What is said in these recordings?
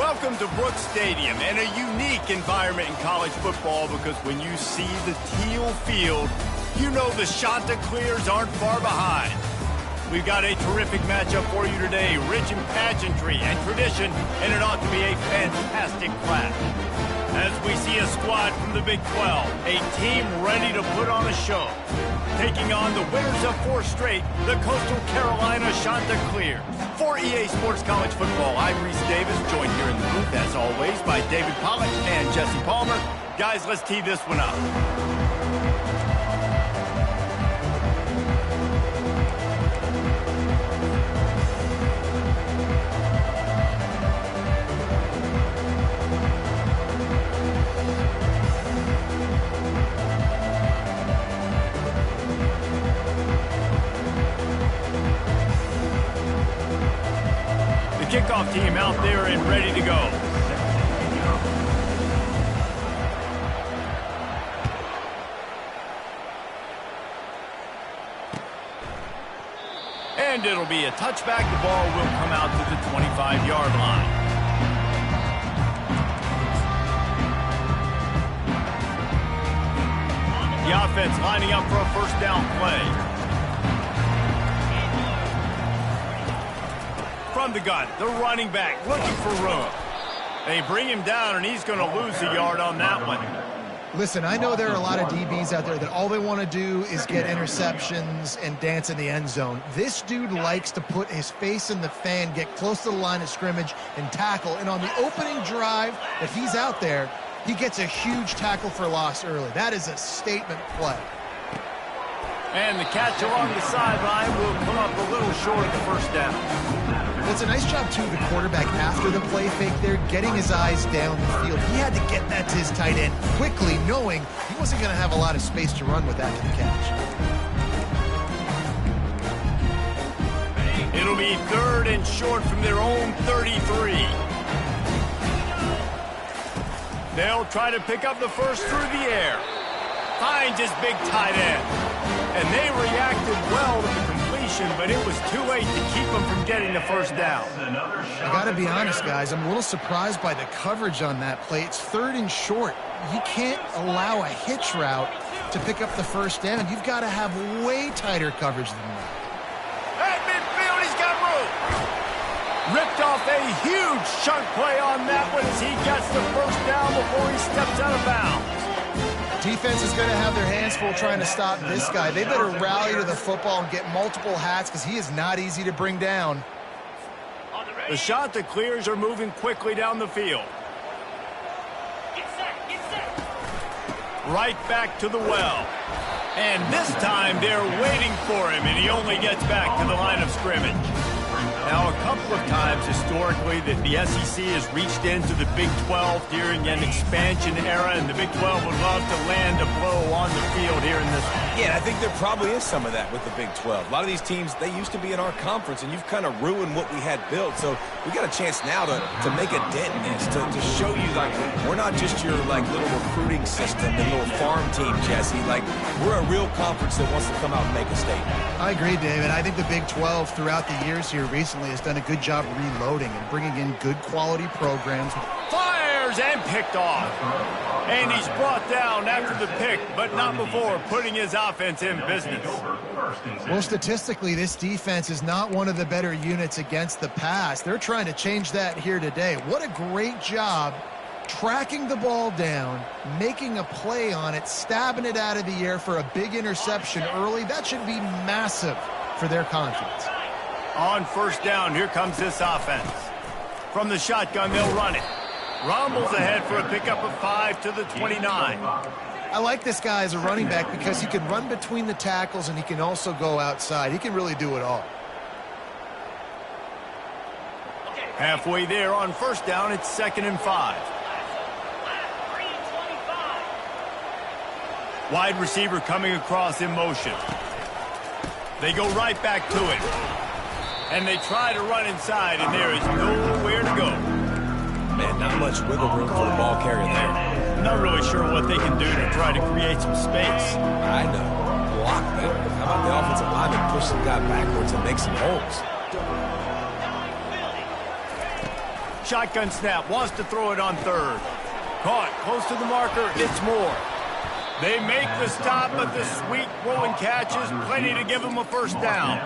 Welcome to Brooks Stadium, and a unique environment in college football because when you see the teal field, you know the Chanticleers aren't far behind. We've got a terrific matchup for you today, rich in pageantry and tradition, and it ought to be a fantastic clash. As we see a squad from the Big 12, a team ready to put on a show. Taking on the winners of 4 straight, the Coastal Carolina Chanticleers. For EA Sports College Football, I'm Reese Davis, joined here in the booth, as always, by David Pollack and Jesse Palmer. Guys, let's tee this one up. Kickoff team out there and ready to go. And it'll be a touchback. The ball will come out to the 25-yard line. The offense lining up for a first down play. From the gun, the running back looking for room. They bring him down, and he's going to lose a yard on that one. Listen, I know there are a lot of DBs out there that all they want to do is get interceptions and dance in the end zone. This dude likes to put his face in the fan, get close to the line of scrimmage, and tackle. And on the opening drive that he's out there, he gets a huge tackle for loss early. That is a statement play. And the catch along the sideline will come up a little short of the first down. It's a nice job, too, the quarterback after the play fake there, getting his eyes down the field. He had to get that to his tight end quickly, knowing he wasn't going to have a lot of space to run with after the catch. It'll be 3rd and short from their own 33. They'll try to pick up the first through the air. Finds his big tight end. And they reacted well to the completion, but it was too late to keep them from getting the first down. I got to be honest, guys. I'm a little surprised by the coverage on that play. It's 3rd and short. You can't allow a hitch route to pick up the first down. You've got to have way tighter coverage than that. At midfield, he's got room. Ripped off a huge chunk play on that one as he gets the first down before he steps out of bounds. Defense is going to have their hands full trying to stop this guy. They better rally to the football and get multiple hats because he is not easy to bring down. The Chanticleers are moving quickly down the field. Right back to the well. And this time they're waiting for him, and he only gets back to the line of scrimmage. Now, a couple of times historically that the SEC has reached into the Big 12 during an expansion era, and the Big 12 would love to land a blow on the field here in this one. Yeah, I think there probably is some of that with the Big 12. A lot of these teams, they used to be in our conference, and you've kind of ruined what we had built. So we got a chance now to make a dent in this, to show you, like, we're not just your, like, little recruiting system and little farm team, Jesse. Like, we're a real conference that wants to come out and make a statement. I agree, David. I think the Big 12 throughout the years here recently has done a good job reloading and bringing in good quality programs. Fires and picked off. And he's brought down after the pick, but not before putting his offense in business. Well, statistically, this defense is not one of the better units against the pass. They're trying to change that here today. What a great job tracking the ball down, making a play on it, stabbing it out of the air for a big interception early. That should be massive for their confidence. On first down, here comes this offense. From the shotgun, they'll run it. Rumbles ahead for a pickup of 5 to the 29. I like this guy as a running back because he can run between the tackles and he can also go outside. He can really do it all. Halfway there on first down, it's 2nd and 5. Wide receiver coming across in motion. They go right back to it. And they try to run inside, and there is nowhere to go. Man, not much wiggle room for the ball carrier there. I'm not really sure what they can do to try to create some space. I know. Block them. How about the offensive lineman push some guy backwards and make some holes? shotgun snap, wants to throw it on third. Caught, close to the marker, it's Moore. They make the stop, but the sweet rolling catch is plenty to give them a first down.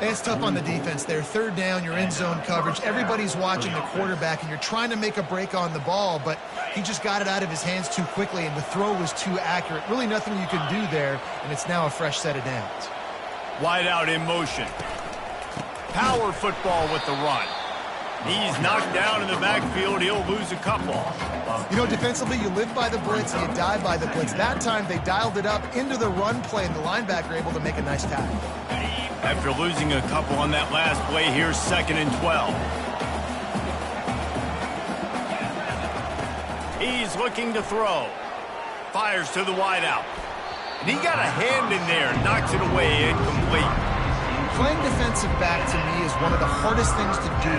It's tough on the defense there. Third down, you're in zone coverage. Everybody's watching the quarterback, and you're trying to make a break on the ball, but he just got it out of his hands too quickly, and the throw was too accurate. Really nothing you can do there, and it's now a fresh set of downs. Wide out in motion. Power football with the run. He's knocked down in the backfield. He'll lose a couple. You know, defensively, you live by the blitz, you die by the blitz. That time, they dialed it up into the run play, and the linebacker able to make a nice tackle. After losing a couple on that last play, here's 2nd and 12. He's looking to throw. Fires to the wideout. And he got a hand in there, knocks it away, incomplete. Playing defensive back, to me, is one of the hardest things to do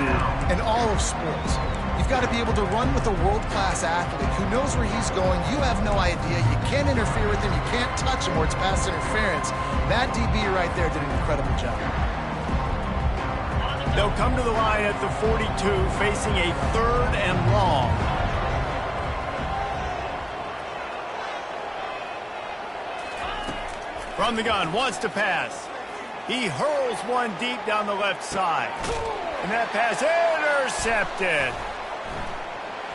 in all of sports. You've got to be able to run with a world-class athlete who knows where he's going. You have no idea. You can't interfere with him. You can't touch him or it's pass interference. That DB right there did an incredible job. They'll come to the line at the 42, facing a 3rd and long. From the gun, wants to pass. He hurls one deep down the left side. And that pass intercepted.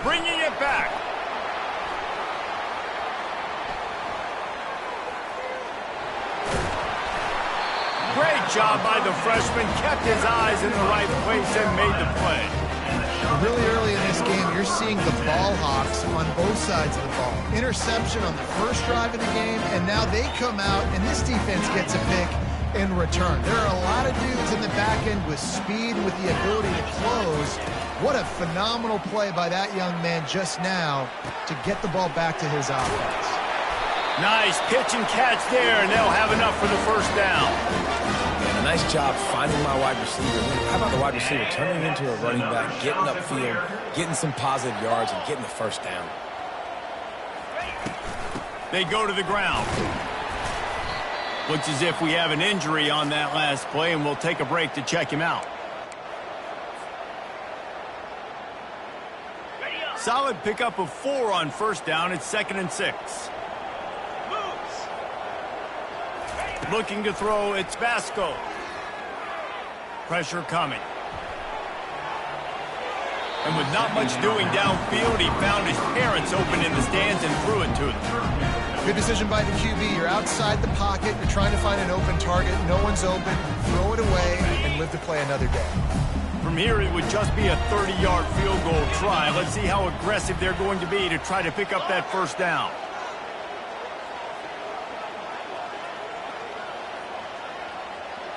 Bringing it back. Great job by the freshman. Kept his eyes in the right place and made the play. Really early in this game, you're seeing the ball hawks on both sides of the ball. Interception on the first drive of the game, and now they come out, and this defense gets a pick in return. There are a lot of dudes in the back end with speed, with the ability to close. What a phenomenal play by that young man just now to get the ball back to his offense. Nice pitch and catch there, and they'll have enough for the first down. And a nice job finding my wide receiver. How about the wide receiver turning into a running back, getting upfield, getting some positive yards, and getting the first down. They go to the ground. Looks as if we have an injury on that last play, and we'll take a break to check him out. Solid pickup of 4 on first down. It's 2nd and 6. Looking to throw, it's Vasco. Pressure coming. And with not much doing downfield, he found his parents open in the stands and threw it to them. Good decision by the QB. You're outside the pocket. You're trying to find an open target. No one's open. Throw it away and live to play another day. From here, it would just be a 30-yard field goal try. Let's see how aggressive they're going to be to try to pick up that first down.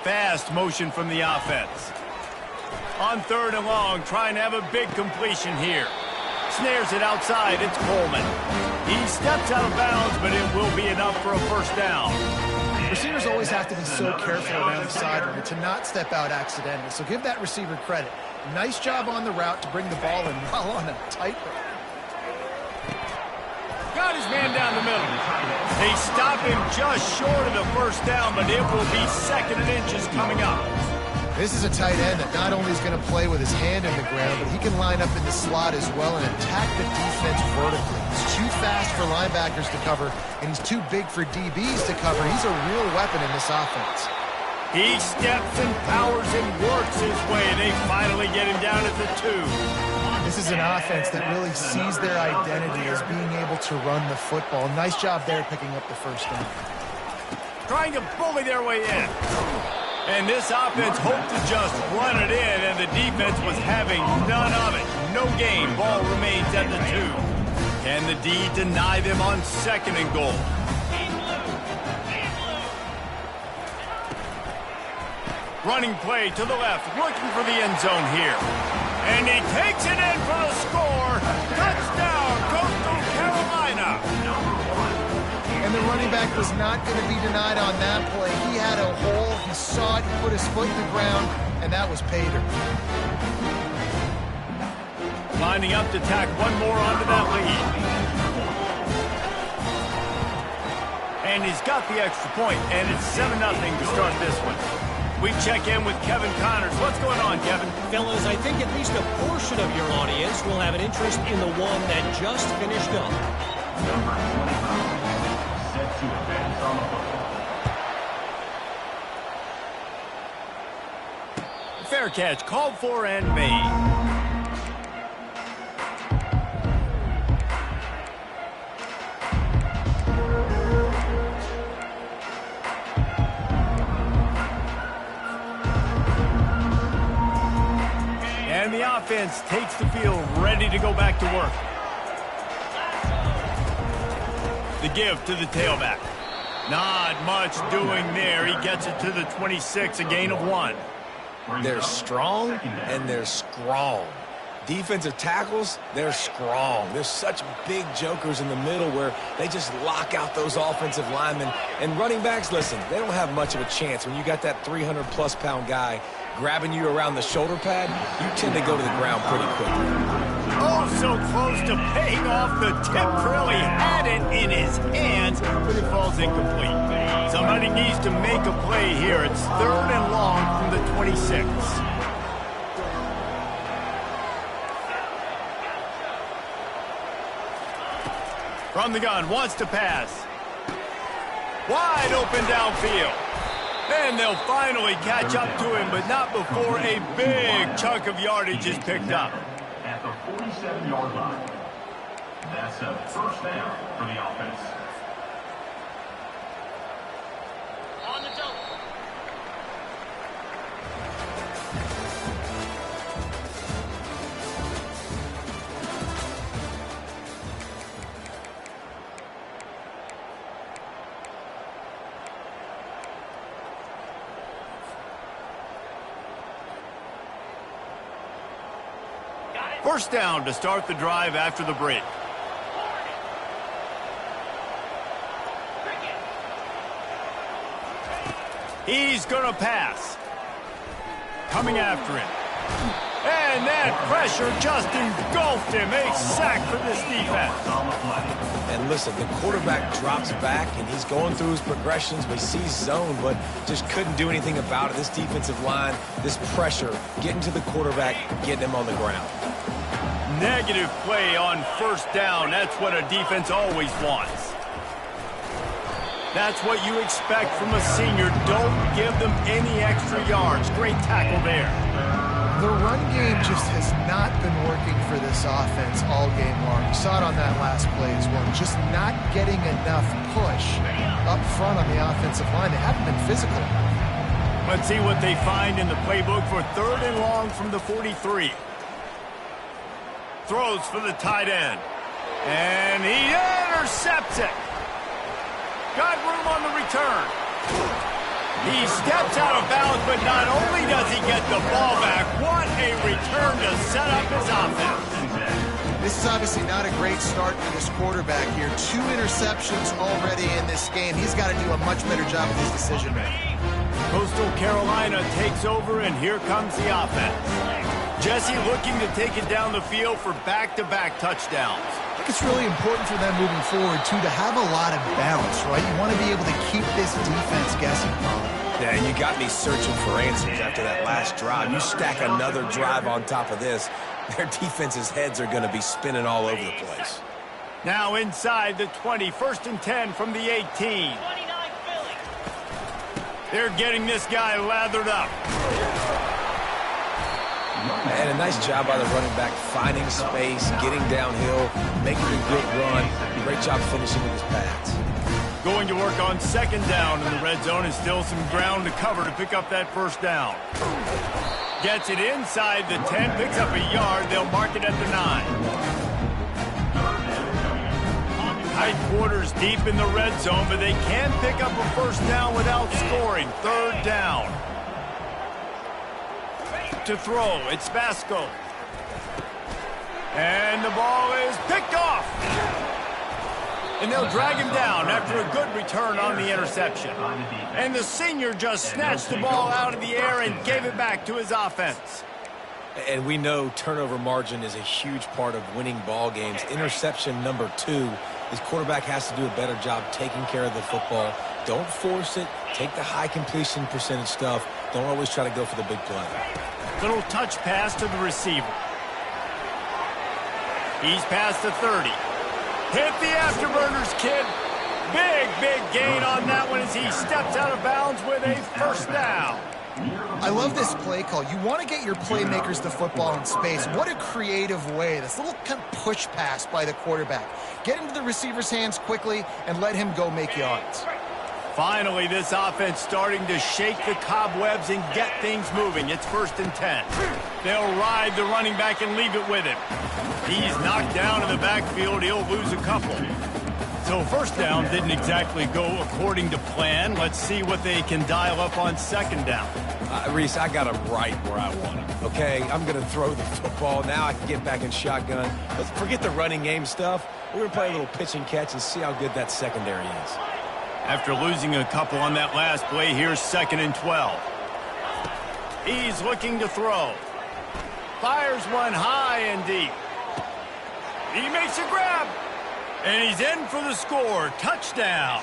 Fast motion from the offense. On 3rd and long, trying to have a big completion here. Snares it outside, it's Coleman. He steps out of bounds, but it will be enough for a first down. Receivers always have to be so careful around the sideline to not step out accidentally, so give that receiver credit. Nice job on the route to bring the ball in while on a tightrope. Got his man down the middle. They stop him just short of the first down, but it will be 2nd and inches coming up. This is a tight end that not only is going to play with his hand in the ground, but he can line up in the slot as well and attack the defense vertically. He's too fast for linebackers to cover, and he's too big for DBs to cover. He's a real weapon in this offense. He steps and powers and works his way. They finally get him down at the 2. This is an offense that really sees their identity as being able to run the football. Nice job there picking up the first down. Trying to bully their way in. And this offense hoped to just run it in, and the defense was having none of it. No gain. Ball remains at the 2. Can the D deny them on 2nd and goal? Running play to the left, looking for the end zone here. And he takes it in for the score. Touchdown, Coastal Carolina. And the running back was not going to be denied on that play. He had a hole, he saw it, he put his foot in the ground, and that was pay dirt. Lining up to tack one more onto that lead. And he's got the extra point, and it's 7-0 to start this one. We check in with Kevin Connors. What's going on, Kevin? Fellas, I think at least a portion of your audience will have an interest in the one that just finished up. Number 25, set to advance on the football. Fair catch, called for and made. And the offense takes the field, ready to go back to work. The give to the tailback. Not much doing there. He gets it to the 26, a gain of 1. They're strong and they're strong. Defensive tackles, they're strong. There's such big jokers in the middle where they just lock out those offensive linemen. And running backs, listen, they don't have much of a chance. When you got that 300-plus pound guy grabbing you around the shoulder pad, you tend to go to the ground pretty quickly. Oh, so close to paying off the tip drill. He had it in his hands, but it falls incomplete. Somebody needs to make a play here. It's 3rd and long from the 26. From the gun, wants to pass. Wide open downfield. And they'll finally catch up to him, but not before a big chunk of yardage is picked up. At the 47-yard line. That's a first down for the offense. On the double. First down to start the drive after the break. He's going to pass. Coming after him. And that pressure just engulfed him. A sack for this defense. And listen, the quarterback drops back, and he's going through his progressions. We see zone, but just couldn't do anything about it. This defensive line, this pressure, getting to the quarterback, getting him on the ground. Negative play on first down. That's what a defense always wants. That's what you expect from a senior. Don't give them any extra yards. Great tackle there. The run game just has not been working for this offense all game long. You saw it on that last play as well. Just not getting enough push up front on the offensive line. They haven't been physical enough. Let's see what they find in the playbook for 3rd and long from the 43. Throws for the tight end. And he intercepts it. Got room on the return. He steps out of bounds, but not only does he get the ball back, what a return to set up his offense. This is obviously not a great start for this quarterback here. 2 interceptions already in this game. He's got to do a much better job with his decision-making. Coastal Carolina takes over, and here comes the offense. Jesse looking to take it down the field for back-to-back touchdowns. I think it's really important for them moving forward, too, to have a lot of balance, right? You want to be able to keep this defense guessing, Colin. Yeah, you got me searching for answers after that last drive. You stack another drive on top of this, their defense's heads are going to be spinning all over the place. Now inside the 20, 1st and 10 from the 18. They're getting this guy lathered up. And a nice job by the running back, finding space, getting downhill, making a good run. Great job finishing with his pads. Going to work on 2nd down in the red zone, and still some ground to cover to pick up that 1st down. Gets it inside the 10, picks up a yard. They'll mark it at the 9. Tight quarters deep in the red zone, but they can pick up a 1st down without scoring. 3rd down. To throw, it's Vasco. And the ball is picked off. And they'll drag him down after a good return on the interception. And the senior just snatched the ball out of the air and gave it back to his offense. And we know turnover margin is a huge part of winning ball games. Interception number 2 His quarterback has to do a better job taking care of the football. Don't force it. Take the high completion percentage stuff. Don't always try to go for the big play. Little touch pass to the receiver. He's past the 30. Hit the afterburners, kid. Big gain on that one as he steps out of bounds with a first down. I love this play call. You want to get your playmakers the football in space. What a creative way. This little kind of push pass by the quarterback. Get into the receiver's hands quickly and let him go make yards. Finally, this offense starting to shake the cobwebs and get things moving. It's 1st and 10. They'll ride the running back and leave it with him. He's knocked down in the backfield. He'll lose a couple. So first down didn't exactly go according to plan. Let's see what they can dial up on 2nd down. Reese, I got him right where I want him. Okay, I'm going to throw the football. Now I can get back in shotgun. Let's forget the running game stuff. We're going to play a little pitch and catch and see how good that secondary is. After losing a couple on that last play, here's 2nd and 12. He's looking to throw. Fires one high and deep. He makes a grab. And he's in for the score. Touchdown.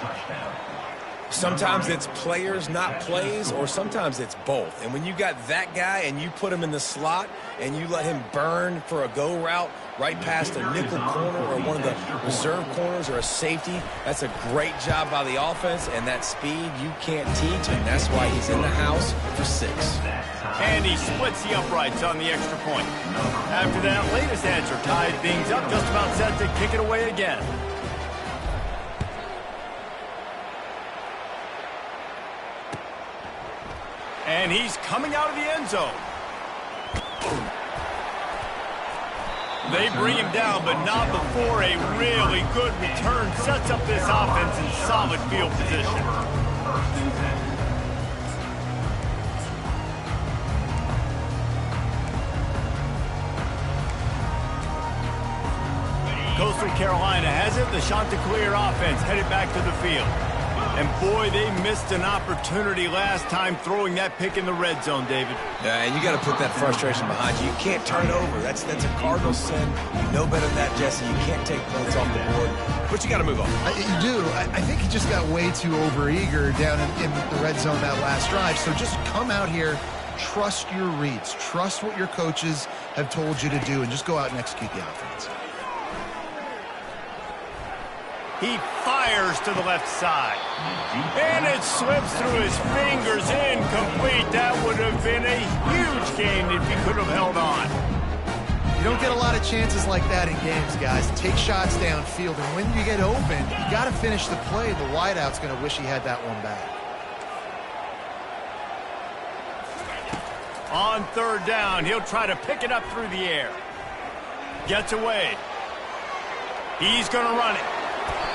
Sometimes it's players, not plays, or sometimes it's both. And when you got that guy and you put him in the slot and you let him burn for a go route right past a nickel corner or one of the reserve corners or a safety, that's a great job by the offense, and that speed you can't teach, and that's why he's in the house for 6. And he splits the uprights on the extra point. After that latest answer tied things up, just about set to kick it away again. And he's coming out of the end zone. They bring him down, but not before a really good return sets up this offense in solid field position. Coastal Carolina has it. The Chanticleer offense headed back to the field. And boy, they missed an opportunity last time throwing that pick in the red zone, David. Yeah, and you got to put that frustration behind you. You can't turn it over. That's a cardinal sin. You know better than that, Jesse. You can't take points off the board. But you got to move on. You do. I think he just got way too overeager down in the red zone that last drive. So just come out here, trust your reads, trust what your coaches have told you to do, and just go out and execute the offense. He fires to the left side. And it slips through his fingers, incomplete. That would have been a huge gain if he could have held on. You don't get a lot of chances like that in games, guys. Take shots downfield, and when you get open, you got to finish the play. The wideout's going to wish he had that one back. On 3rd down, he'll try to pick it up through the air. Gets away. He's going to run it.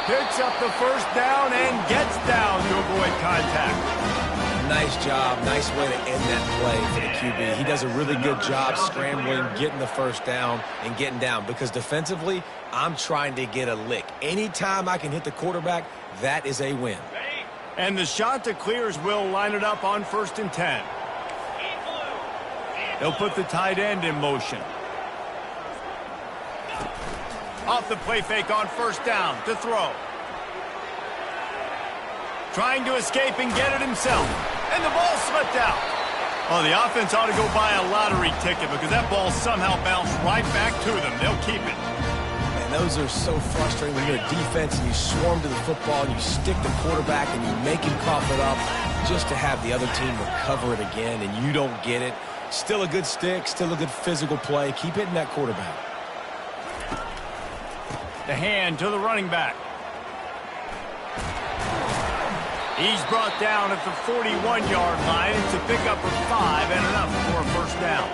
Picks up the first down and gets down to avoid contact. Nice job. Nice way to end that play for the QB. He does a really good job scrambling, getting the first down, and getting down. Because defensively, I'm trying to get a lick. Anytime I can hit the quarterback, that is a win. And the Chanticleers will line it up on 1st and 10. They'll put the tight end in motion. Off the play fake on 1st down to throw. Trying to escape and get it himself. And the ball slipped out. Oh, the offense ought to go buy a lottery ticket because that ball somehow bounced right back to them. They'll keep it. And those are so frustrating when you're a defense and you swarm to the football and you stick the quarterback and you make him cough it up just to have the other team recover it again and you don't get it. Still a good stick, still a good physical play. Keep hitting that quarterback. The hand to the running back. He's brought down at the 41-yard line. It's a pickup of 5 and enough for a first down.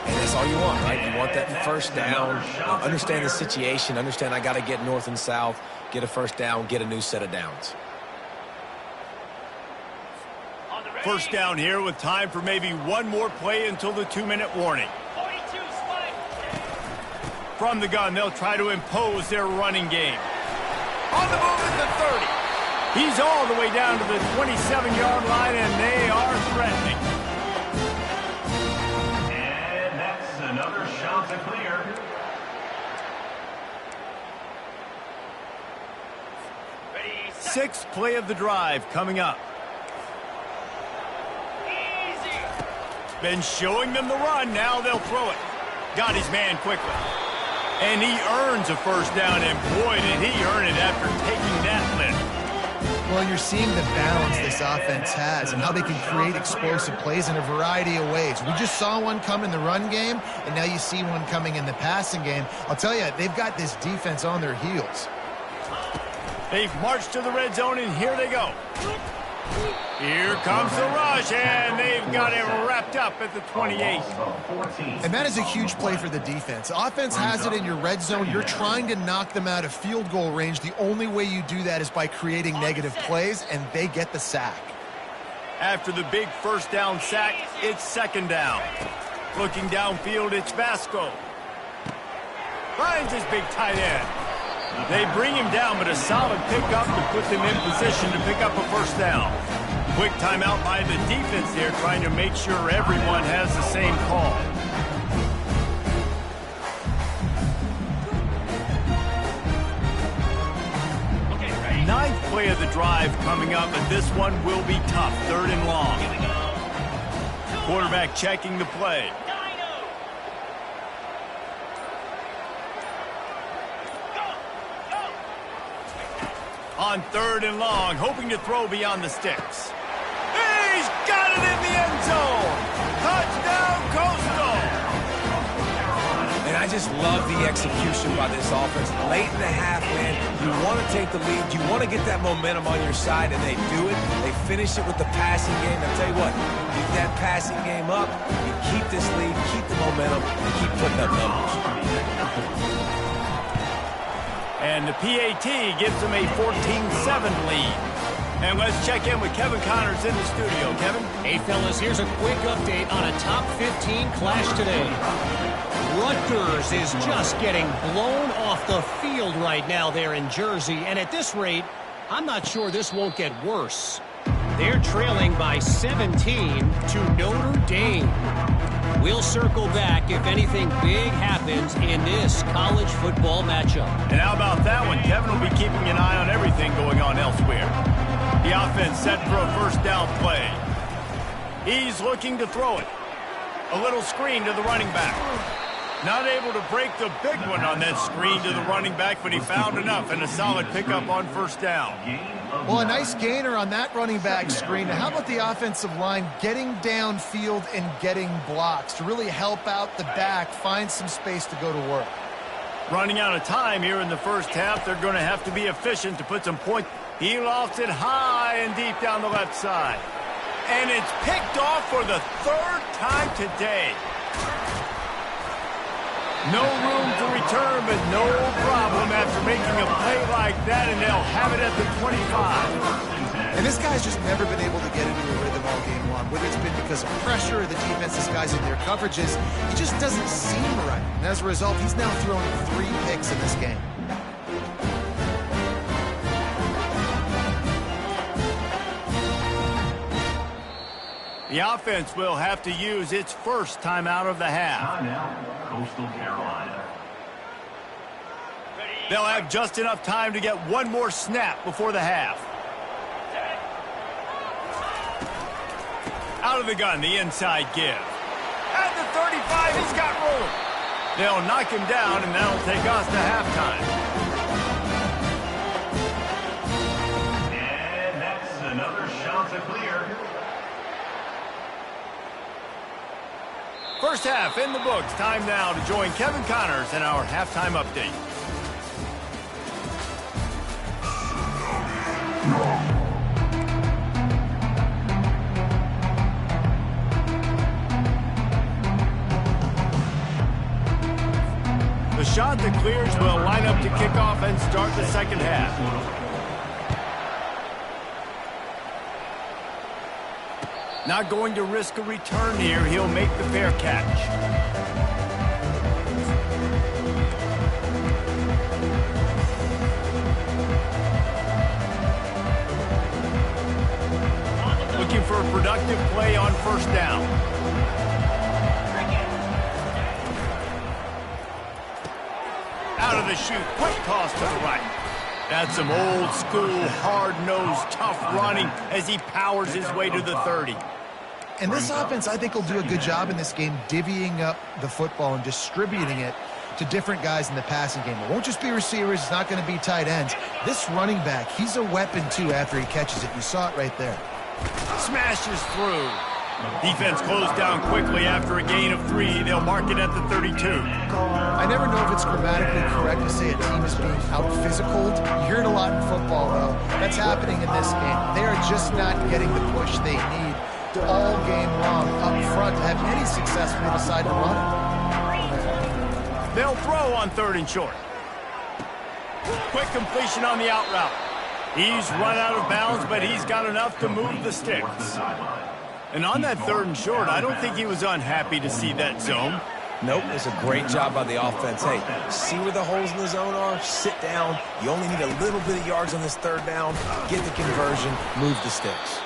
And that's all you want, right? You want that first down. Understand the situation. Understand I got to get north and south, get a first down, get a new set of downs. First down here with time for maybe one more play until the 2-minute warning. From the gun, they'll try to impose their running game. On the move at the 30. He's all the way down to the 27-yard line, and they are threatening. And that's another shot to clear. Sixth play of the drive coming up. Been showing them the run. Now they'll throw it. Got his man quickly. And he earns a first down, and boy, did he earn it after taking that lift. Well, you're seeing the balance this offense has and how they can create explosive plays in a variety of ways. We just saw one come in the run game, and now you see one coming in the passing game. I'll tell you, they've got this defense on their heels. They've marched to the red zone, and here they go. Here comes the rush, and they've got it wrapped up at the 28. And that is a huge play for the defense. Offense has it in your red zone. You're trying to knock them out of field goal range. The only way you do that is by creating negative plays, and they get the sack. After the big first down sack, it's second down. Looking downfield, it's Vasco. Finds his big tight end. They bring him down, but a solid pickup to put them in position to pick up a first down. Quick timeout by the defense there, trying to make sure everyone has the same call. Ninth play of the drive coming up, and this one will be tough. Third and long. Quarterback checking the play. On third and long, hoping to throw beyond the sticks. He's got it in the end zone! Touchdown, Coastal! And I just love the execution by this offense. Late in the half, man, you want to take the lead. You want to get that momentum on your side, and they do it. They finish it with the passing game. I'll tell you what, keep that passing game up. You keep this lead, keep the momentum, and keep putting up numbers. And the PAT gives them a 14-7 lead. And let's check in with Kevin Connors in the studio. Kevin? Hey, fellas, here's a quick update on a top 15 clash today. Rutgers is just getting blown off the field right now there in Jersey. And at this rate, I'm not sure this won't get worse. They're trailing by 17 to Notre Dame. We'll circle back if anything big happens in this college football matchup. And how about that one? Kevin will be keeping an eye on everything going on elsewhere. The offense set for a first down play. He's looking to throw it. A little screen to the running back. Not able to break the big one on that screen to the running back, but he found enough and a solid pickup on first down. Well, a nice gainer on that running back screen. How about the offensive line getting downfield and getting blocks to really help out the back, find some space to go to work? Running out of time here in the first half. They're going to have to be efficient to put some points. He lofts it high and deep down the left side. And it's picked off for the third time today. No room to return, but no problem after making a play like that, and they'll have it at the 25. And this guy's just never been able to get into a rhythm all game long. Whether it's been because of pressure or the defense disguising their coverages, he just doesn't seem right. And as a result, he's now thrown 3 picks in this game. The offense will have to use its first timeout of the half. Coastal Carolina. They'll have just enough time to get one more snap before the half. Out of the gun, the inside give. At the 35, he's got room. They'll knock him down, and that'll take us to halftime. And that's another shot to clear. First half in the books. Time now to join Kevin Connors in our halftime update. The shot that clears will line up to kick off and start the second half. Not going to risk a return here. He'll make the fair catch. Looking for a productive play on first down. Out of the chute. Quick toss to the right. That's some old school, hard-nosed, tough running as he powers his way to the 30. And this offense, I think, will do a good job in this game divvying up the football and distributing it to different guys in the passing game. It won't just be receivers. It's not going to be tight ends. This running back, he's a weapon, too, after he catches it. You saw it right there. Smashes through. Defense closed down quickly after a gain of 3. They'll mark it at the 32. I never know if it's grammatically correct to say a team is being out-physicaled. You hear it a lot in football, though. That's happening in this game. They are just not getting the push they need all game long up front to have any success when they decide to run it. They'll throw on 3rd and short. Quick completion on the out route. He's run out of bounds, but he's got enough to move the sticks. And on that 3rd and short, I don't think he was unhappy to see that zone. Nope, it's a great job by the offense. Hey, see where the holes in the zone are? Sit down. You only need a little bit of yards on this 3rd down. Get the conversion, move the sticks.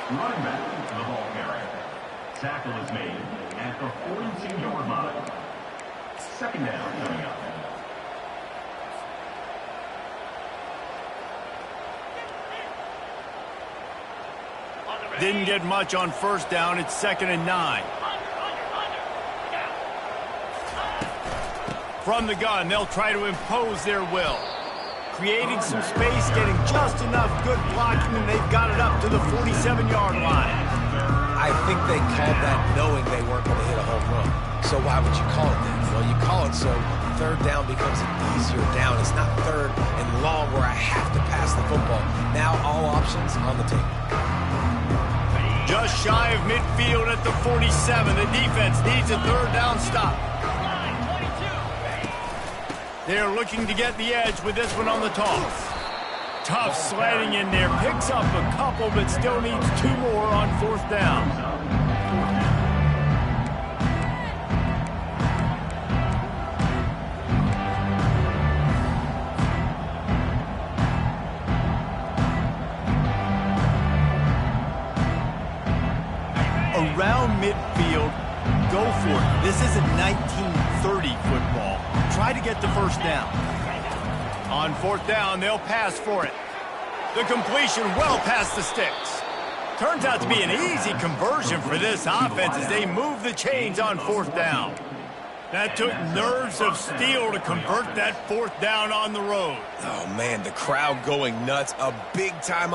Running back to the ball carrier. Tackle is made at the 42-yard line. 2nd down coming up. Didn't get much on 1st down. It's 2nd and 9. From the gun, they'll try to impose their will. Creating some space, getting just enough good blocking, and they've got it up to the 47-yard line. I think they called that knowing they weren't going to hit a home run. So why would you call it that? Well, you call it so 3rd down becomes an easier down. It's not 3rd and long where I have to pass the football. Now all options on the table. Just shy of midfield at the 47. The defense needs a 3rd down stop. They're looking to get the edge with this one on the toss. Tough sledding in there. Picks up a couple, but still needs 2 more on 4th down. Around midfield, go for it. This isn't 1930 football. Try to get the 1st down. On 4th down, they'll pass for it. The completion well past the sticks. Turns out to be an easy conversion for this offense as they move the chains on 4th down. That took nerves of steel to convert that 4th down on the road. Oh, man, the crowd going nuts. A big time.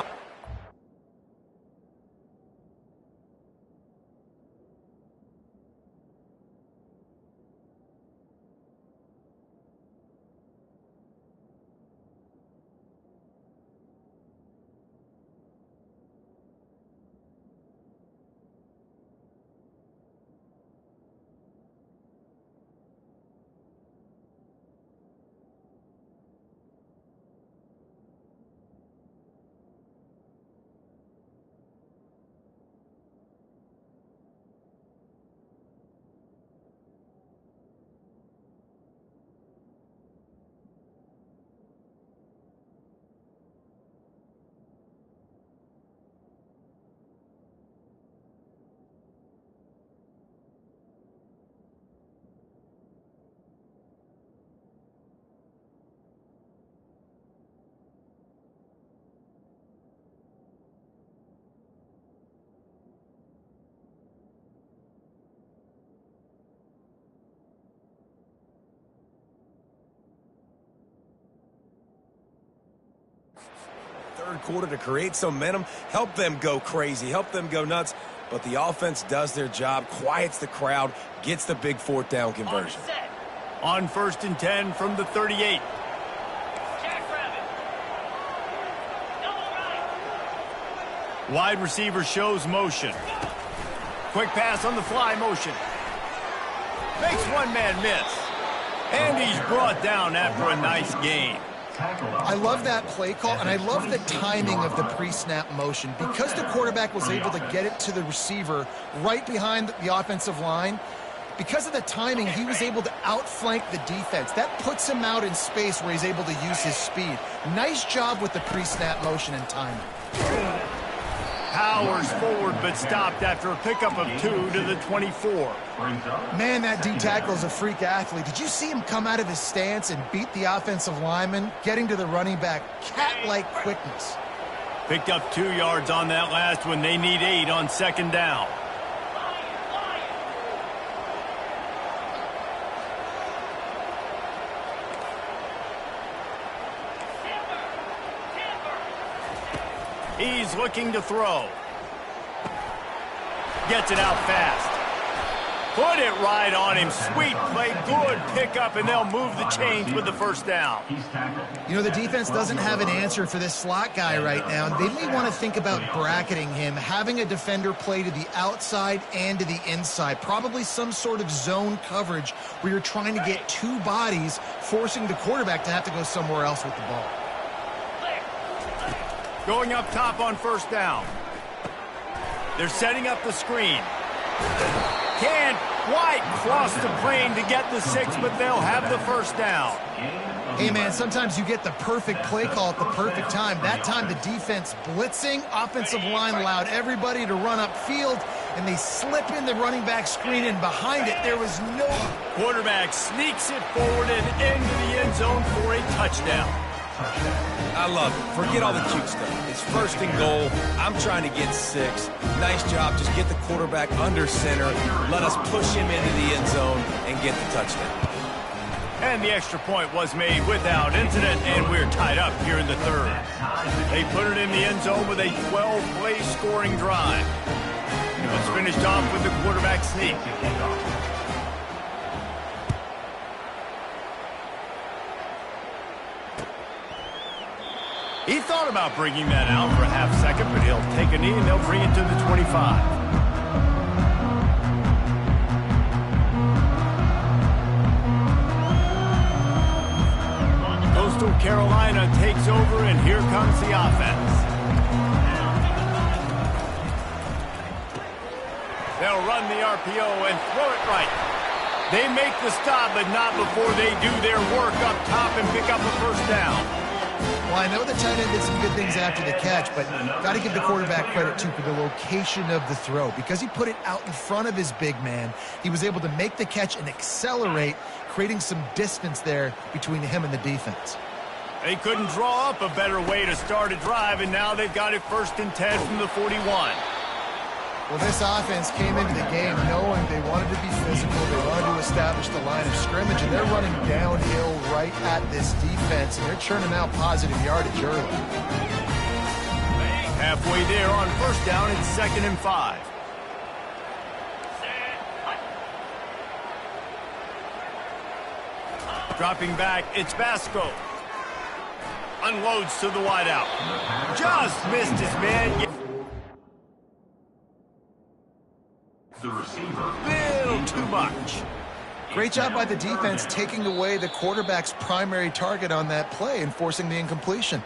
Third quarter to create some momentum, help them go crazy, help them go nuts. But the offense does their job, quiets the crowd, gets the big 4th down conversion. On 1st and 10 from the 38. Wide receiver shows motion. Quick pass on the fly motion. Makes one man miss. And he's brought down after a nice gain. I love that play call, and I love the timing of the pre-snap motion. Because the quarterback was able to get it to the receiver right behind the offensive line, because of the timing, he was able to outflank the defense. That puts him out in space where he's able to use his speed. Nice job with the pre-snap motion and timing. powers forward but stopped after a pickup of 2 to the 24. Man, that D tackle is a freak athlete. Did you see him come out of his stance and beat the offensive lineman, getting to the running back? Cat-like quickness. Picked up 2 yards on that last one. They need 8 on second down. He's looking to throw. Gets it out fast. Put it right on him. Sweet play. Good pickup, and they'll move the chains with the first down. You know, the defense doesn't have an answer for this slot guy right now. They may want to think about bracketing him, having a defender play to the outside and to the inside. Probably some sort of zone coverage where you're trying to get 2 bodies, forcing the quarterback to have to go somewhere else with the ball. Going up top on first down. They're setting up the screen. Can't quite cross the plane to get the 6, but they'll have the first down. Hey, man, sometimes you get the perfect play call at the perfect time. That time the defense blitzing, offensive line allowed everybody to run upfield, and they slip in the running back screen, and behind it there was no... Quarterback sneaks it forward and into the end zone for a touchdown. I love it. Forget all the cute stuff. It's first and goal. I'm trying to get 6. Nice job. Just get the quarterback under center. Let us push him into the end zone and get the touchdown. And the extra point was made without incident, and we're tied up here in the third. They put it in the end zone with a 12-play scoring drive. It was finished off with the quarterback sneak. He thought about bringing that out for a half second, but he'll take a knee and they'll bring it to the 25. Coastal Carolina takes over, and here comes the offense. They'll run the RPO and throw it right. They make the stop, but not before they do their work up top and pick up a first down. Well, I know the tight end did some good things after the catch, but got to give the quarterback credit, too, for the location of the throw. Because he put it out in front of his big man, he was able to make the catch and accelerate, creating some distance there between him and the defense. They couldn't draw up a better way to start a drive, and now they've got it 1st and 10 from the 41. Well, this offense came into the game knowing they wanted to be physical, they wanted to establish the line of scrimmage, and they're running downhill right at this defense, and they're churning out positive yardage early. Halfway there on first down, it's 2nd and 5. Dropping back, it's Vasco. Unloads to the wideout. Just missed his man. The receiver. Little too much. Great job by the defense taking away the quarterback's primary target on that play and forcing the incompletion.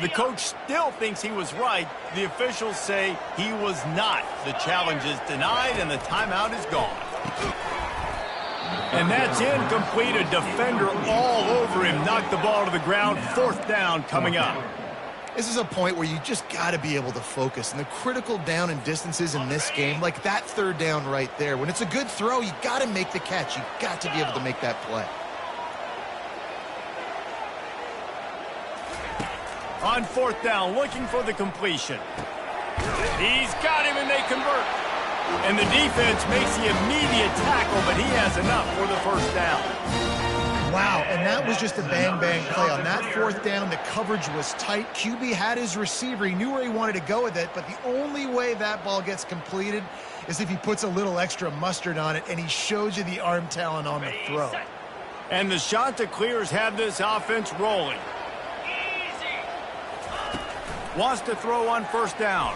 The coach still thinks he was right. The officials say he was not. The challenge is denied and the timeout is gone. And that's incomplete. A defender all over him. Knocked the ball to the ground. 4th down coming up. This is a point where you just got to be able to focus. And the critical down and distances in this game, like that 3rd down right there, when it's a good throw, you got to make the catch. You got to be able to make that play. On 4th down, looking for the completion. He's got him, and they convert. And the defense makes the immediate tackle, but he has enough for the 1st down. Wow, and that was just a bang-bang play. On that 4th down, the coverage was tight. QB had his receiver. He knew where he wanted to go with it, but the only way that ball gets completed is if he puts a little extra mustard on it, and he shows you the arm talent on the throw. And the Chanticleers have this offense rolling. Wants to throw on 1st down.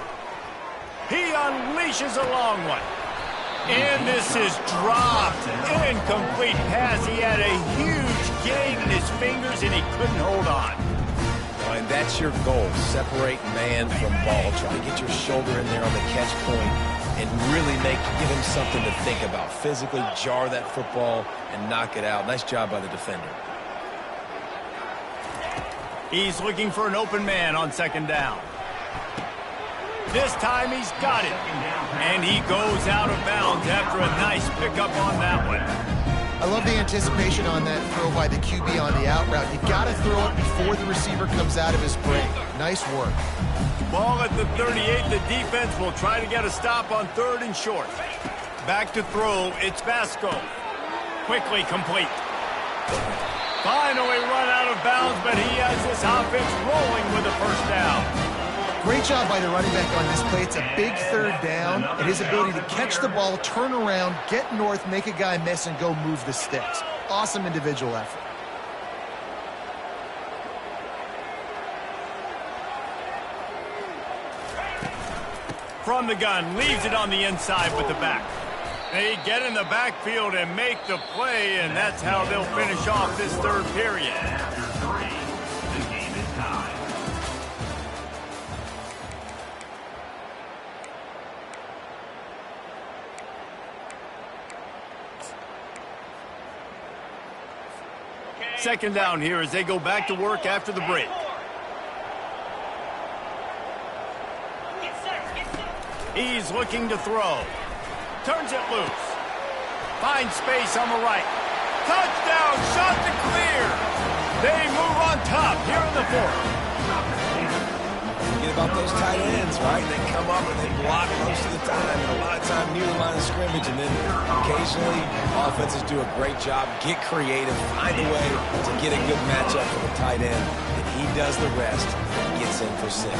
He unleashes a long one. And this is dropped. Incomplete pass. He had a huge gain in his fingers, and he couldn't hold on. And that's your goal. Separate man from ball. Try to get your shoulder in there on the catch point and really give him something to think about. Physically jar that football and knock it out. Nice job by the defender. He's looking for an open man on 2nd down. This time he's got it. And he goes out of bounds after a nice pickup on that one. I love the anticipation on that throw by the QB on the out route. You got to throw it before the receiver comes out of his break. Nice work. Ball at the 38. The defense will try to get a stop on 3rd and short. Back to throw. It's Vasco. Quickly complete. Finally run out of bounds, but he has this offense rolling with a first down. Great job by the running back on this play. It's a big 3rd down, and his ability to catch the ball, turn around, get north, make a guy miss, and go move the sticks. Awesome individual effort. From the gun, leaves it on the inside with the back. They get in the backfield and make the play, and that's how they'll finish off this 3rd period. After 3, the game is tied. Second down here as they go back to work after the break. He's looking to throw. Turns it loose. Finds space on the right. Touchdown, shot to clear. They move on top here in the 4th. Forget about those tight ends, right? They come up and they block most of the time, and a lot of time near the line of scrimmage, and then occasionally offenses do a great job, get creative, find a way to get a good matchup for the tight end, and he does the rest and gets in for 6.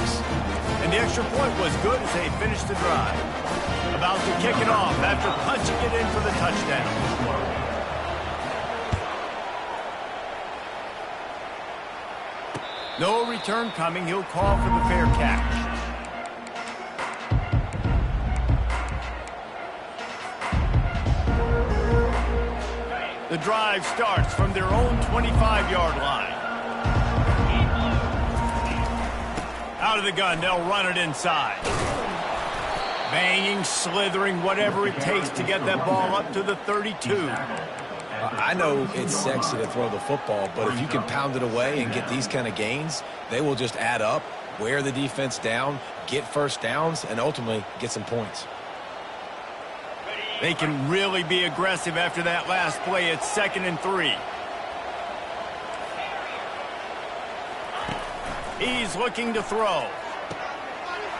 And the extra point was good as they finished the drive. About to kick it off after punching it in for the touchdown. No return coming. He'll call for the fair catch. The drive starts from their own 25-yard line. Out of the gun, they'll run it inside. Banging, slithering, whatever it takes to get that ball up to the 32. I know it's sexy to throw the football, but if you can pound it away and get these kind of gains, they will just add up, wear the defense down, get first downs, and ultimately get some points. They can really be aggressive after that last play. It's 2nd and 3. He's looking to throw.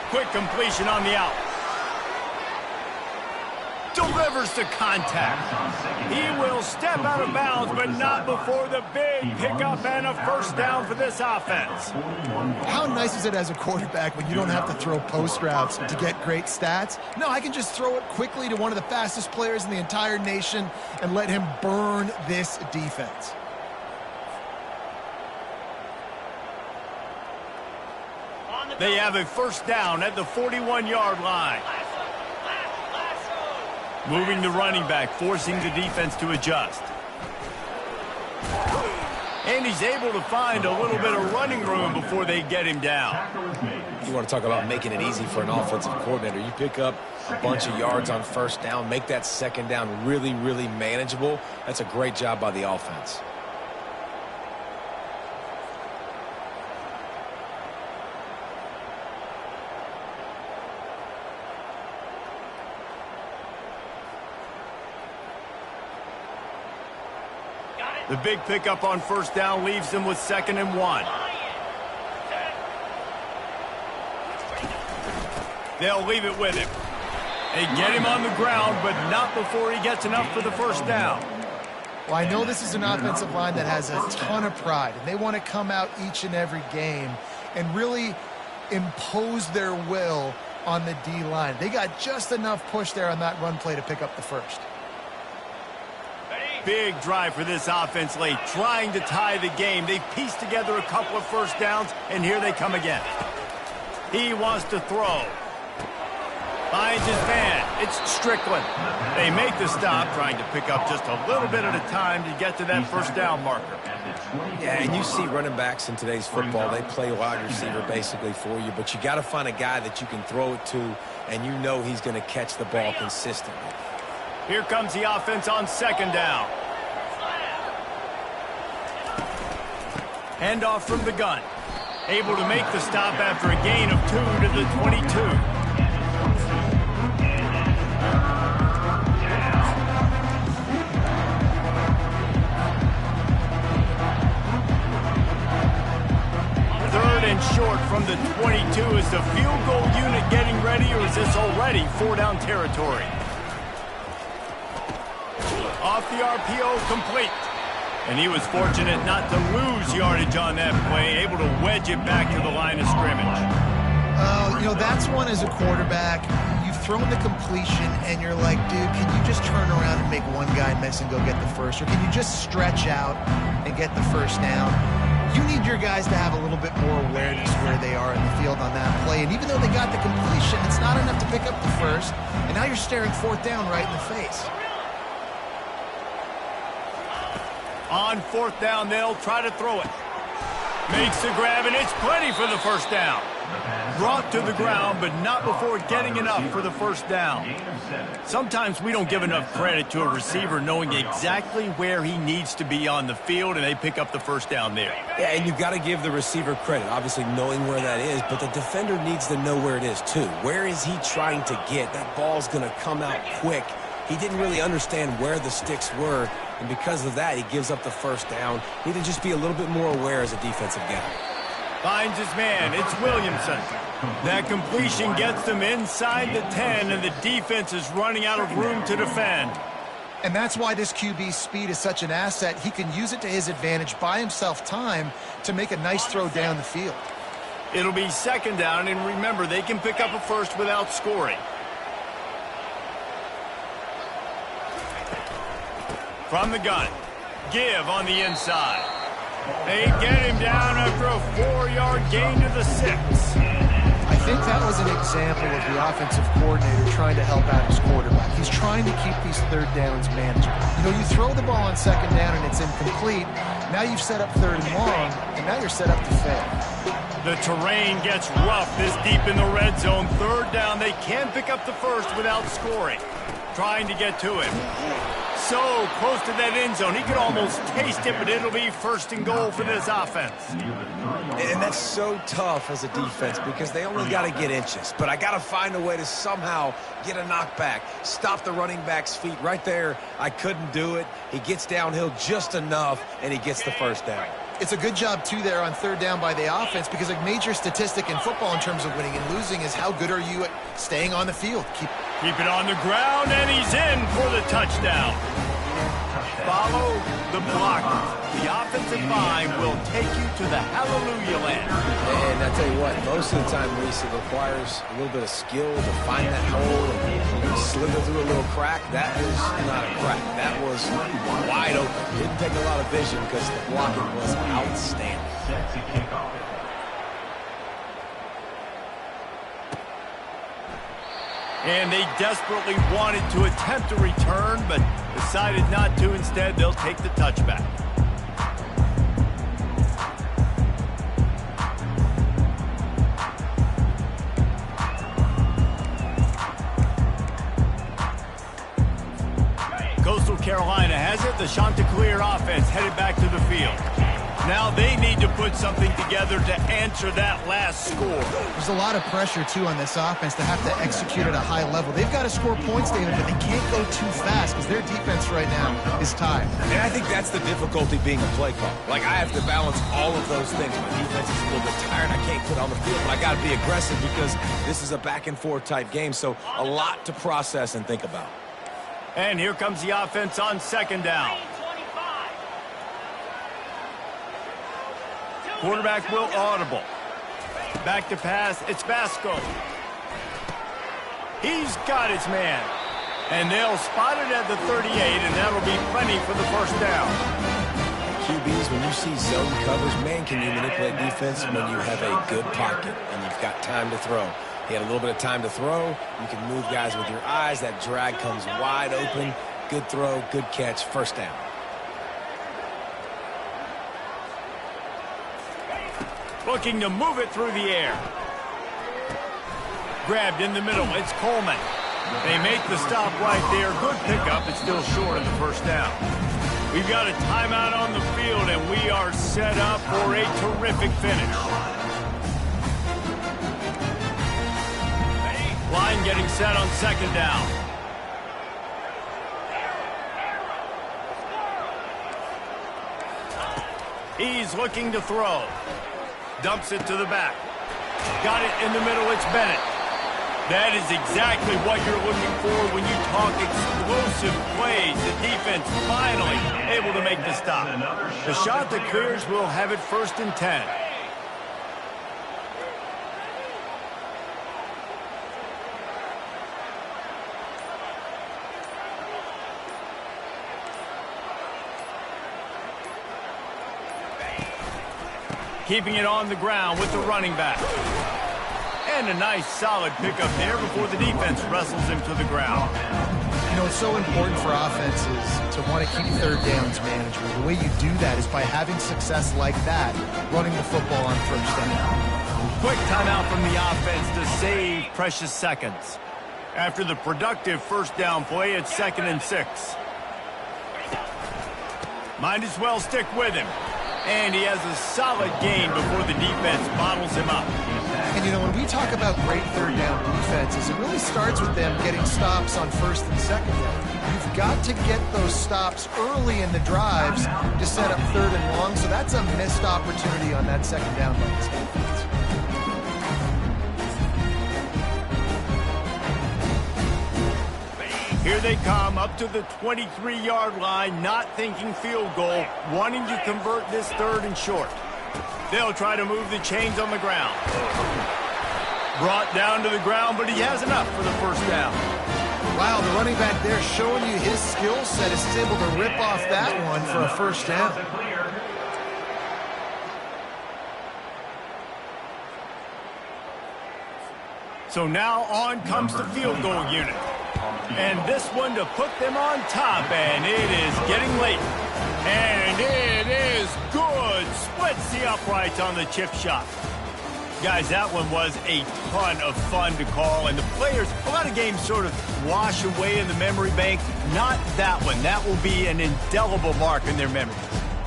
Quick completion on the out. Delivers to contact. He will step out of bounds, but not before the big pickup and a first down for this offense. How nice is it as a quarterback when you don't have to throw post routes to get great stats? No, I can just throw it quickly to one of the fastest players in the entire nation and let him burn this defense. They have a first down at the 41-yard line. Moving the running back, forcing the defense to adjust. And he's able to find a little bit of running room before they get him down. You want to talk about making it easy for an offensive coordinator. You pick up a bunch of yards on first down, make that second down really, really manageable. That's a great job by the offense. The big pickup on first down leaves them with 2nd and 1. They'll leave it with him. They get him on the ground, but not before he gets enough for the first down. Well, I know this is an offensive line that has a ton of pride, and they want to come out each and every game and really impose their will on the D-line. They got just enough push there on that run play to pick up the first. Big drive for this offense late, trying to tie the game. They've pieced together a couple of first downs, and here they come again. He wants to throw. Finds his man. It's Strickland. They make the stop, trying to pick up just a little bit at a time to get to that first down marker. Yeah, and you see running backs in today's football, they play wide receiver basically for you, but you got to find a guy that you can throw it to, and you know he's going to catch the ball consistently. Here comes the offense on second down. Handoff from the gun. Able to make the stop after a gain of 2 to the 22. from the 22. Is the field goal unit getting ready, or is this already four-down territory? Off the RPO, complete. And he was fortunate not to lose yardage on that play, able to wedge it back to the line of scrimmage. You know, that's one as a quarterback. You've thrown the completion, and you're like, dude, can you just turn around and make one guy miss and go get the first? Or can you just stretch out and get the first down? You need your guys to have a little bit more awareness where they are in the field on that play. And even though they got the completion, it's not enough to pick up the first. And now you're staring fourth down right in the face. On fourth down, they'll try to throw it. Makes the grab, and it's plenty for the first down. Brought to the ground, but not before getting enough for the first down. Sometimes we don't give enough credit to a receiver knowing exactly where he needs to be on the field, and they pick up the first down there. Yeah, and you've got to give the receiver credit, obviously knowing where that is, but the defender needs to know where it is too. Where is he trying to get? That ball's going to come out quick. He didn't really understand where the sticks were, and because of that, he gives up the first down. Need to just be a little bit more aware as a defensive guy. Finds his man. It's Williamson. That completion gets them inside the 10, and the defense is running out of room to defend. And that's why this QB's speed is such an asset. He can use it to his advantage, buy himself time to make a nice throw down the field. It'll be second down, and remember, they can pick up a first without scoring. From the gun, give on the inside. They get him down after a 4-yard gain to the 6. I think that was an example of the offensive coordinator trying to help out his quarterback. He's trying to keep these third downs manageable. You know, you throw the ball on second down and it's incomplete. Now you've set up third and long, and now you're set up to fail. The terrain gets rough this deep in the red zone. Third down, they can pick up the first without scoring. Trying to get to him. So close to that end zone. He could almost taste it, but it'll be first and goal for this offense. And that's so tough as a defense because they only got to get inches. But I got to find a way to somehow get a knockback, stop the running back's feet right there. I couldn't do it. He gets downhill just enough, and he gets the first down. It's a good job, too, there on third down by the offense because a major statistic in football in terms of winning and losing is how good are you at staying on the field. Keep it on the ground, and he's in for the touchdown. Follow the blocker. The offensive line will take you to the hallelujah land. And I tell you what, most of the time, Reese, it requires a little bit of skill to find that hole and slither through a little crack. That was not a crack. That was wide open. Didn't take a lot of vision because the blocking was outstanding. Set to kick off. And they desperately wanted to attempt a return, but decided not to. Instead, they'll take the touchback. Coastal Carolina has it. The Chanticleer offense headed back to the field. Now they need to put something together to answer that last score. There's a lot of pressure, too, on this offense to have to execute at a high level. They've got to score points, David, but they can't go too fast because their defense right now is tired. And I think that's the difficulty being a play call. Like, I have to balance all of those things. My defense is a little bit tired. I can't put on the field, but I got to be aggressive because this is a back-and-forth type game, so a lot to process and think about. And here comes the offense on second down. Quarterback will audible. Back to pass, it's Vasco. He's got his man. And they'll spot it at the 38, and that'll be plenty for the first down. QBs, when you see zone coverage, man, can you manipulate defense when you have a good pocket and you've got time to throw. He had a little bit of time to throw. You can move guys with your eyes. That drag comes wide open. Good throw, good catch, first down. Looking to move it through the air. Grabbed in the middle. It's Coleman. They make the stop right there. Good pickup. It's still short of the first down. We've got a timeout on the field, and we are set up for a terrific finish. Line getting set on second down. He's looking to throw. Dumps it to the back. Got it in the middle. It's Bennett. That is exactly what you're looking for when you talk explosive plays. The defense finally able to make the stop. The shot that clears will have it 1st and 10. Keeping it on the ground with the running back. And a nice solid pickup there before the defense wrestles him to the ground. You know, it's so important for offenses to want to keep 3rd downs manageable. The way you do that is by having success like that, running the football on 1st down. Quick timeout from the offense to save precious seconds. After the productive 1st down play, it's 2nd and 6. Might as well stick with him. And he has a solid gain before the defense bottles him up. And, you know, when we talk about great 3rd down defenses, it really starts with them getting stops on 1st and 2nd down. You've got to get those stops early in the drives to set up 3rd and long, so that's a missed opportunity on that 2nd down by this defense. Here they come up to the 23-yard line, not thinking field goal, wanting to convert this 3rd and short. They'll try to move the chains on the ground. Brought down to the ground, but he has enough for the 1st down. Wow, the running back there showing you his skill set as he's able to rip off that one for a 1st down. So now on comes the field goal unit. And this one to put them on top, and it is getting late. And it is good. Splits the uprights on the chip shot. Guys, that one was a ton of fun to call, and the players, a lot of games sort of wash away in the memory bank. Not that one. That will be an indelible mark in their memories.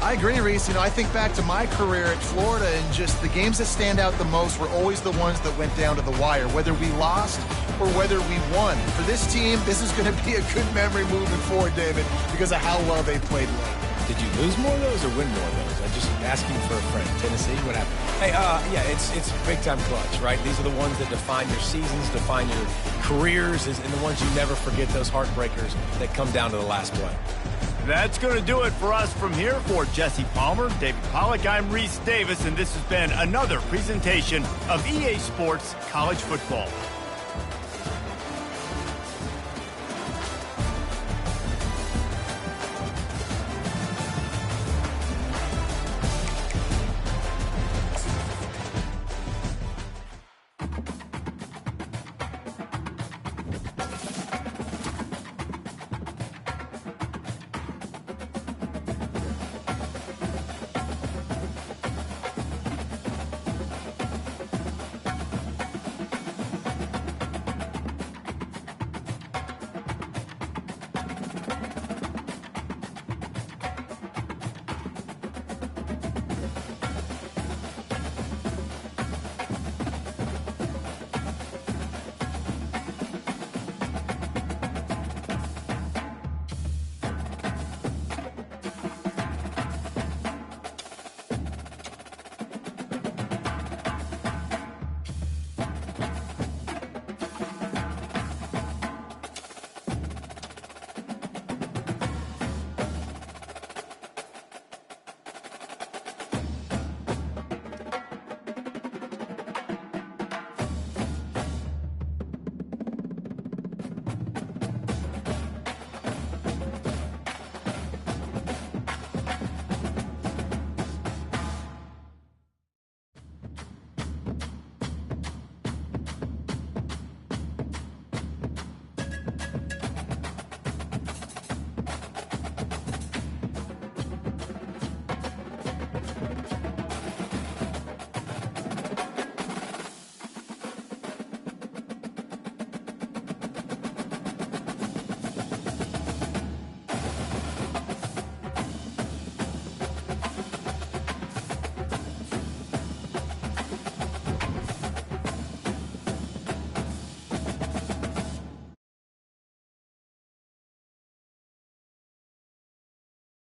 I agree, Reese. You know, I think back to my career at Florida, and just the games that stand out the most were always the ones that went down to the wire, whether we lost or whether we won. For this team, this is going to be a good memory moving forward, David, because of how well they played late. Did you lose more of those or win more of those? I'm just asking for a friend. Tennessee, what happened? Hey, yeah, it's big-time clutch, right? These are the ones that define your seasons, define your careers, and the ones you never forget, those heartbreakers that come down to the last play. That's going to do it for us from here. For Jesse Palmer, David Pollack, I'm Reese Davis, and this has been another presentation of EA Sports College Football.